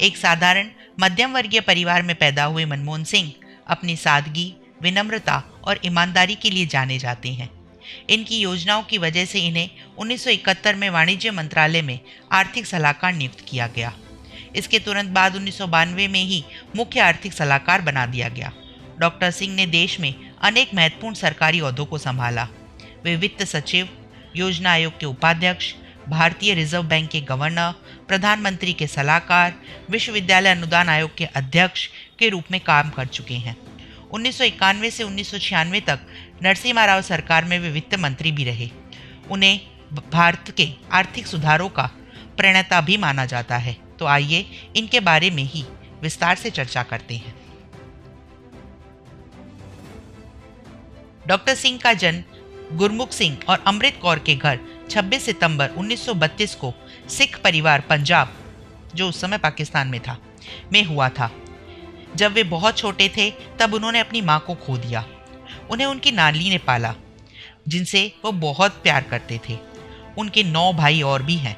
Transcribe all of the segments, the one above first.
एक साधारण मध्यम वर्गीय परिवार में पैदा हुए मनमोहन सिंह अपनी सादगी, विनम्रता और ईमानदारी के लिए जाने जाते हैं। इनकी योजनाओं की वजह से इन्हें 1971 में वाणिज्य मंत्रालय में आर्थिक सलाहकार नियुक्त किया गया। इसके तुरंत बाद 1992 में ही मुख्य आर्थिक सलाहकार बना दिया गया। डॉक्टर सिंह ने देश में अनेक महत्वपूर्ण सरकारी ओहदों को संभाला। वे वित्त सचिव, योजना आयोग के उपाध्यक्ष, भारतीय रिजर्व बैंक के गवर्नर, प्रधानमंत्री के सलाहकार, विश्वविद्यालय अनुदान आयोग के अध्यक्ष के रूप में काम कर चुके हैं। 1991 से 1996 तक नरसिम्हा राव सरकार में वे वित्त मंत्री भी रहे। उन्हें भारत के आर्थिक सुधारों का प्रणेता भी माना जाता है। तो आइए इनके बारे में ही विस्तार से चर्चा करते हैं। डॉक्टर सिंह का जन्म गुरमुख सिंह और अमृत कौर के घर 26 सितंबर 1932 को सिख परिवार पंजाब, जो उस समय पाकिस्तान में था, में हुआ था। जब वे बहुत छोटे थे तब उन्होंने अपनी मां को खो दिया। उन्हें उनकी नानी ने पाला, जिनसे वो बहुत प्यार करते थे। उनके 9 भाई और भी हैं।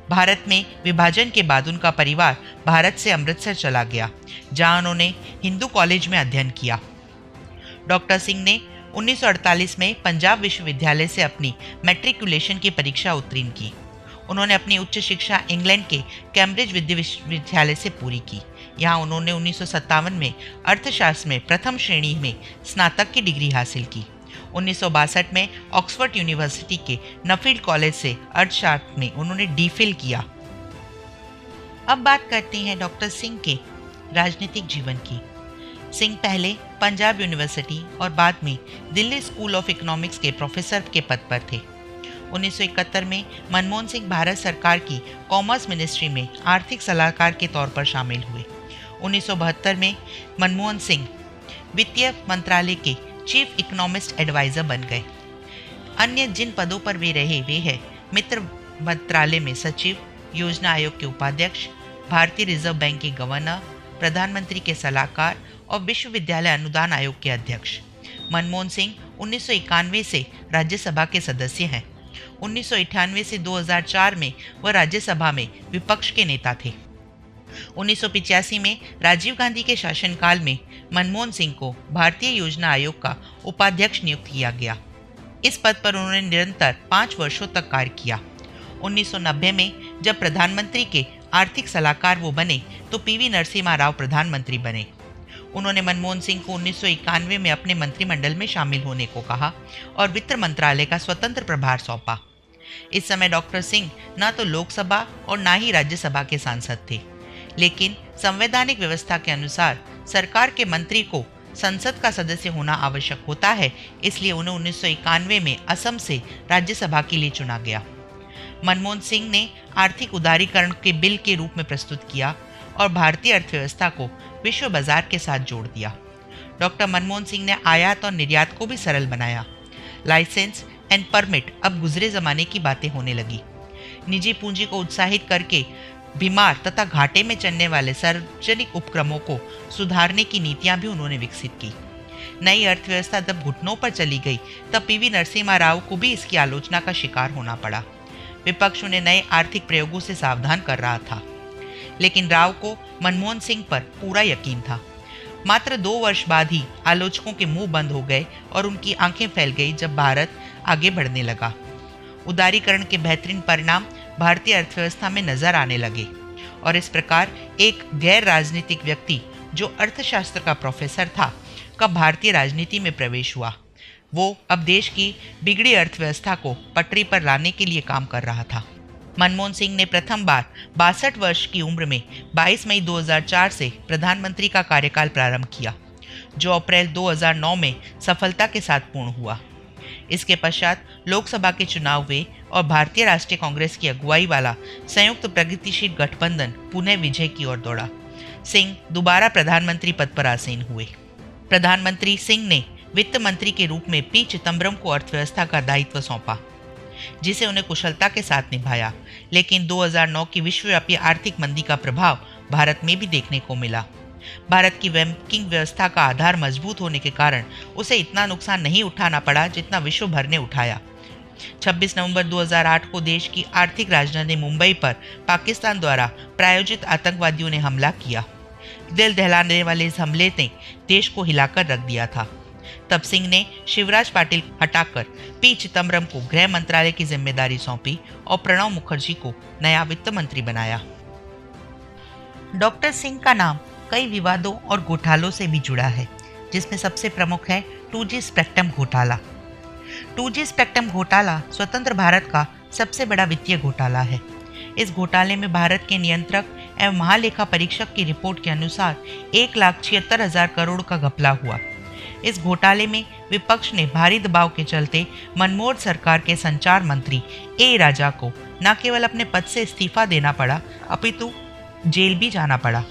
भारत में विभाजन के बाद उनका परिवार भारत से अमृतसर चला गया, जहां उन्होंने हिंदू कॉलेज में अध्ययन किया। डॉक्टर सिंह ने 1948 में पंजाब विश्वविद्यालय से अपनी मैट्रिकुलेशन की परीक्षा उत्तीर्ण की। उन्होंने अपनी उच्च शिक्षा इंग्लैंड के कैम्ब्रिज विश्वविद्यालय से पूरी की। यहाँ उन्होंने 1957 में अर्थशास्त्र में प्रथम श्रेणी में स्नातक की डिग्री हासिल की। 1962 में ऑक्सफोर्ड यूनिवर्सिटी के नफील्ड कॉलेज से अर्थशास्त्र में उन्होंने डीफिल किया। अब बात करते हैं डॉक्टर सिंह के राजनीतिक जीवन की। सिंह पहले पंजाब यूनिवर्सिटी और बाद में दिल्ली स्कूल ऑफ इकोनॉमिक्स के प्रोफेसर के पद पर थे। 1971 में मनमोहन सिंह भारत सरकार की कॉमर्स मिनिस्ट्री में आर्थिक सलाहकार के तौर पर शामिल हुए। 1972 में मनमोहन सिंह वित्तीय मंत्रालय के चीफ इकोनॉमिस्ट एडवाइजर बन गए। अन्य जिन पदों पर वे रहे वे हैं मित्र मंत्रालय में सचिव, योजना आयोग के उपाध्यक्ष, भारतीय रिजर्व बैंक के गवर्नर, प्रधानमंत्री के सलाहकार और विश्वविद्यालय अनुदान आयोग के अध्यक्ष। मनमोहन सिंह 1991 से राज्यसभा के सदस्य हैं। 1998 से 2004 में वह राज्यसभा में विपक्ष के नेता थे। 1985 में राजीव गांधी के शासनकाल में मनमोहन सिंह को भारतीय योजना आयोग का उपाध्यक्ष नियुक्त किया गया। इस पद पर उन्होंने निरंतर 5 वर्षों तक कार्य किया। 1990 में जब प्रधानमंत्री के आर्थिक सलाहकार वो बने तो पीवी नरसिम्हा राव प्रधानमंत्री बने। उन्होंने मनमोहन सिंह को 1991 में अपने मंत्रिमंडल में शामिल होने को कहा और वित्त मंत्रालय का स्वतंत्र प्रभार सौंपा। इस समय डॉक्टर सिंह न तो लोकसभा और न ही राज्यसभा के सांसद थे, लेकिन संवैधानिक व्यवस्था के अनुसार सरकार के मंत्री को संसद का सदस्य होना आवश्यक होता है, इसलिए उन्हें 1991 में असम से राज्यसभा के लिए चुना गया। मनमोहन सिंह ने आर्थिक उदारीकरण के बिल के रूप में प्रस्तुत किया और भारतीय अर्थव्यवस्था को विश्व बाजार के साथ जोड़ दिया। डॉक्टर मनमोहन सिंह ने आयात और निर्यात को भी सरल बनाया। लाइसेंस एंड परमिट अब गुजरे जमाने की बातें होने लगी। निजी पूंजी को उत्साहित करके बीमार तथा घाटे में चलने वाले सार्वजनिक उपक्रमों को सुधारने की नीतियां भी उन्होंने विकसित की। नई अर्थव्यवस्था जब घुटनों पर चली गई तब पीवी नरसिम्हा राव को भी इसकी आलोचना का शिकार होना पड़ा। विपक्ष उन्हें नए आर्थिक प्रयोगों से सावधान कर रहा था, लेकिन राव को मनमोहन सिंह पर पूरा यकीन था। मात्र 2 वर्ष बाद ही आलोचकों के मुंह बंद हो गए और उनकी आंखें फैल गई जब भारत आगे बढ़ने लगा। उदारीकरण के बेहतरीन परिणाम भारतीय अर्थव्यवस्था में नजर आने लगे और इस प्रकार एक गैर राजनीतिक व्यक्ति जो अर्थशास्त्र का प्रोफेसर था का भारतीय राजनीति में प्रवेश हुआ। वो अब देश की बिगड़ी अर्थव्यवस्था को पटरी पर लाने के लिए काम कर रहा था। मनमोहन सिंह ने प्रथम बार 62 वर्ष की उम्र में 22 मई 2004 से प्रधानमंत्री का कार्यकाल प्रारंभ किया, जो अप्रैल 2009 में सफलता के साथ पूर्ण हुआ। इसके पश्चात लोकसभा के चुनाव हुए और भारतीय राष्ट्रीय कांग्रेस की अगुवाई वाला संयुक्त प्रगतिशील गठबंधन पुनः विजय की ओर दौड़ा। सिंह दोबारा प्रधानमंत्री पद पर आसीन हुए। प्रधानमंत्री सिंह ने वित्त मंत्री के रूप में पी चिदंबरम को अर्थव्यवस्था का दायित्व सौंपा, जिसे उन्हें कुशलता के साथ निभाया। लेकिन 2009 की विश्वव्यापी आर्थिक मंदी का प्रभाव भारत में भी देखने को मिला। भारत की बैंकिंग व्यवस्था का आधार मजबूत होने के कारण उसे इतना नुकसान नहीं उठाना पड़ा जितना विश्व भर ने उठाया। 26 नवंबर 2008 को देश की आर्थिक राजधानी मुंबई पर पाकिस्तान द्वारा प्रायोजित आतंकवादियों ने हमला किया। दिल दहलाने वाले इस हमले ने देश को हिलाकर रख दिया था। तब सिंह ने शिवराज पाटिल हटाकर पी चिदम्बरम को गृह मंत्रालय की जिम्मेदारी सौंपी और प्रणब मुखर्जी को नया वित्त मंत्री बनाया। डॉक्टर सिंह का नाम कई विवादों और घोटालों से भी जुड़ा है, जिसमें सबसे प्रमुख है 2G स्पेक्ट्रम घोटाला। 2G स्पेक्ट्रम घोटाला स्वतंत्र भारत का सबसे बड़ा वित्तीय घोटाला है। इस घोटाले में भारत के नियंत्रक एवं महालेखा परीक्षक की रिपोर्ट के अनुसार 1,76,000 करोड़ का घपला हुआ। इस घोटाले में विपक्ष ने भारी दबाव के चलते मनमोहन सरकार के संचार मंत्री ए राजा को न केवल अपने पद से इस्तीफा देना पड़ा, अपितु जेल भी जाना पड़ा।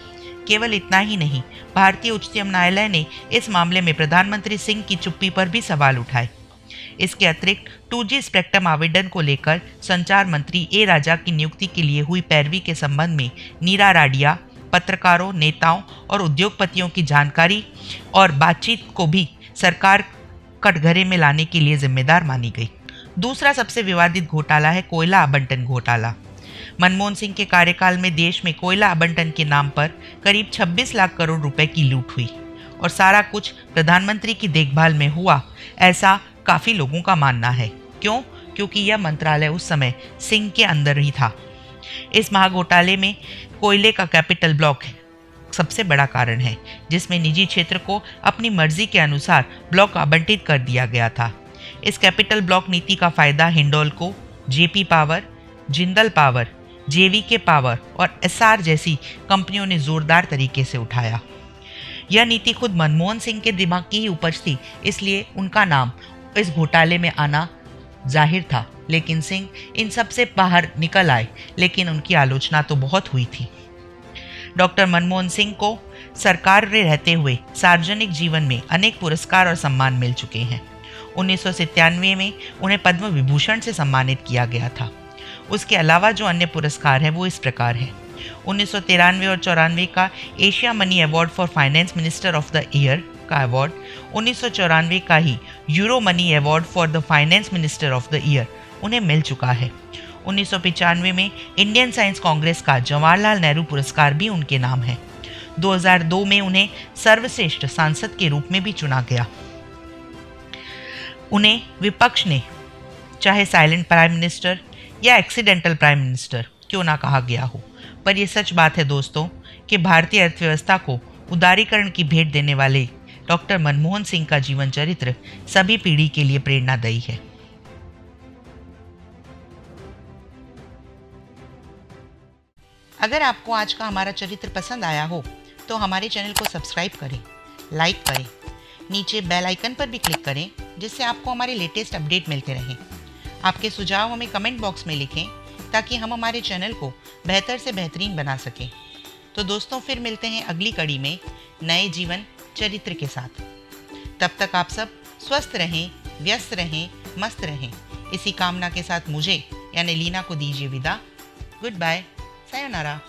केवल इतना ही नहीं, भारतीय उच्चतम न्यायालय ने इस मामले में प्रधानमंत्री सिंह की चुप्पी पर भी सवाल उठाए। इसके अतिरिक्त 2G स्पेक्ट्रम आवेदन को लेकर संचार मंत्री ए राजा की नियुक्ति के लिए हुई पैरवी के संबंध में नीरा राडिया, पत्रकारों, नेताओं और उद्योगपतियों की जानकारी और बातचीत को भी सरकार कटघरे में लाने के लिए जिम्मेदार मानी गई। दूसरा सबसे विवादित घोटाला है कोयला आवंटन घोटाला। मनमोहन सिंह के कार्यकाल में देश में कोयला आवंटन के नाम पर करीब 26 लाख करोड़ रुपए की लूट हुई और सारा कुछ प्रधानमंत्री की देखभाल में हुआ, ऐसा काफी लोगों का मानना है। क्यों? क्योंकि यह मंत्रालय उस समय सिंह के अंदर ही था। इस महाघोटाले में कोयले का कैपिटल ब्लॉक सबसे बड़ा कारण है, जिसमें निजी क्षेत्र को अपनी मर्जी के अनुसार ब्लॉक आवंटित कर दिया गया था। इस कैपिटल ब्लॉक नीति का फायदा Hindalco, JP power, Jindal power, JVK power और एसआर जैसी कंपनियों ने जोरदार तरीके से उठाया। यह नीति खुद मनमोहन सिंह के दिमाग की ही उपज थी, इसलिए उनका नाम इस घोटाले में आना जाहिर था। लेकिन सिंह इन सब से बाहर निकल आए, लेकिन उनकी आलोचना तो बहुत हुई थी। डॉक्टर मनमोहन सिंह को सरकार में रहते हुए सार्वजनिक जीवन में अनेक पुरस्कार और सम्मान मिल चुके हैं। 1997 में उन्हें पद्म विभूषण से सम्मानित किया गया था। उसके अलावा जो अन्य पुरस्कार हैं वो इस प्रकार हैं। 1993 और 94 का Asiamoney award for finance minister of the year का अवार्ड, 1994 का ही Euromoney award for the finance minister of the year उन्हें मिल चुका है। 1995 में इंडियन साइंस कांग्रेस का जवाहरलाल नेहरू पुरस्कार भी उनके नाम है। 2002 में उन्हें सर्वश्रेष्ठ सांसद के रूप में भी चुना गया। उन्हें विपक्ष ने चाहे साइलेंट प्राइम मिनिस्टर या एक्सीडेंटल प्राइम मिनिस्टर क्यों ना कहा गया हो, पर यह सच बात है दोस्तों कि भारतीय अर्थव्यवस्था को उदारीकरण की भेंट देने वाले डॉक्टर मनमोहन सिंह का जीवन चरित्र सभी पीढ़ी के लिए प्रेरणादायी है। अगर आपको आज का हमारा चरित्र पसंद आया हो तो हमारे चैनल को सब्सक्राइब करें, लाइक करें, नीचे बेल आइकन पर भी क्लिक करें, जिससे आपको हमारे लेटेस्ट अपडेट मिलते रहें। आपके सुझाव हमें कमेंट बॉक्स में लिखें ताकि हम हमारे चैनल को बेहतर से बेहतरीन बना सकें। तो दोस्तों, फिर मिलते हैं अगली कड़ी में नए जीवन चरित्र के साथ। तब तक आप सब स्वस्थ रहें, व्यस्त रहें, मस्त रहें। इसी कामना के साथ मुझे यानी लीना को दीजिए विदा। Good bye, sayonara.